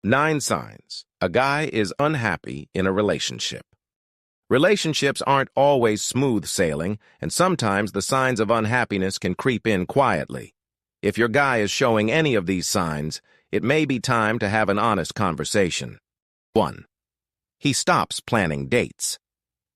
9 signs a guy is unhappy in a relationship. Relationships aren't always smooth sailing, and sometimes the signs of unhappiness can creep in quietly. If your guy is showing any of these signs, it may be time to have an honest conversation. 1. He stops planning dates.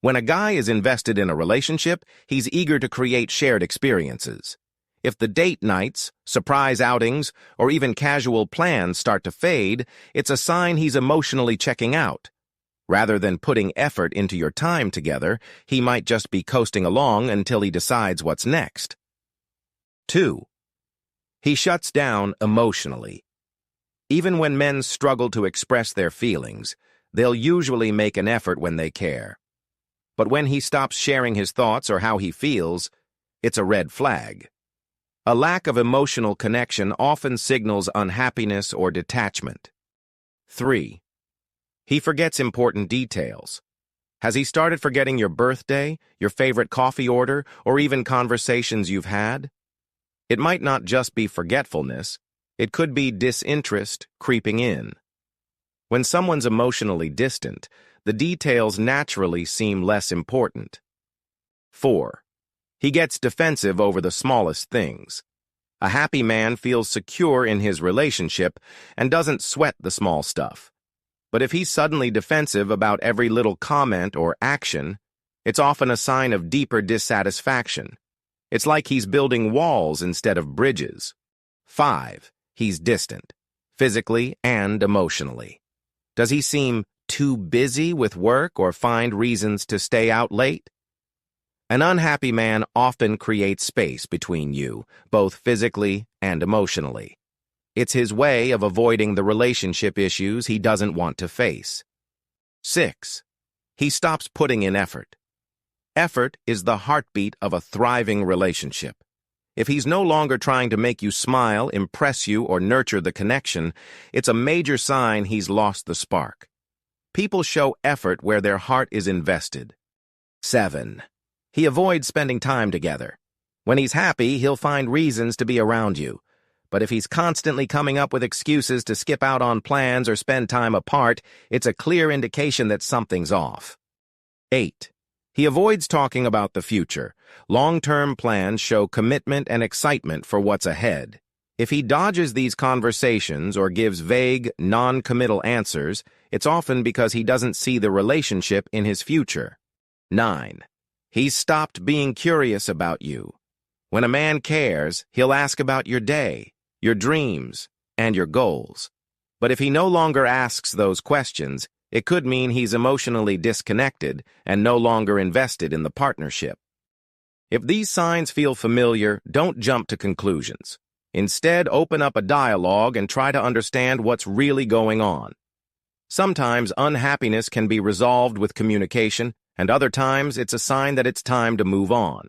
When a guy is invested in a relationship, he's eager to create shared experiences. If the date nights, surprise outings, or even casual plans start to fade, it's a sign he's emotionally checking out. Rather than putting effort into your time together, he might just be coasting along until he decides what's next. 2. He shuts down emotionally. Even when men struggle to express their feelings, they'll usually make an effort when they care. But when he stops sharing his thoughts or how he feels, it's a red flag. A lack of emotional connection often signals unhappiness or detachment. 3. He forgets important details. Has he started forgetting your birthday, your favorite coffee order, or even conversations you've had? It might not just be forgetfulness. It could be disinterest creeping in. When someone's emotionally distant, the details naturally seem less important. 4. He gets defensive over the smallest things. A happy man feels secure in his relationship and doesn't sweat the small stuff. But if he's suddenly defensive about every little comment or action, it's often a sign of deeper dissatisfaction. It's like he's building walls instead of bridges. 5. He's distant, physically and emotionally. Does he seem too busy with work or find reasons to stay out late? An unhappy man often creates space between you, both physically and emotionally. It's his way of avoiding the relationship issues he doesn't want to face. 6. He stops putting in effort. Effort is the heartbeat of a thriving relationship. If he's no longer trying to make you smile, impress you, or nurture the connection, it's a major sign he's lost the spark. People show effort where their heart is invested. 7. He avoids spending time together. When he's happy, he'll find reasons to be around you. But if he's constantly coming up with excuses to skip out on plans or spend time apart, it's a clear indication that something's off. 8. He avoids talking about the future. Long-term plans show commitment and excitement for what's ahead. If he dodges these conversations or gives vague, non-committal answers, it's often because he doesn't see the relationship in his future. 9. He's stopped being curious about you. When a man cares, he'll ask about your day, your dreams, and your goals. But if he no longer asks those questions, it could mean he's emotionally disconnected and no longer invested in the partnership. If these signs feel familiar, don't jump to conclusions. Instead, open up a dialogue and try to understand what's really going on. Sometimes unhappiness can be resolved with communication, and other times it's a sign that it's time to move on.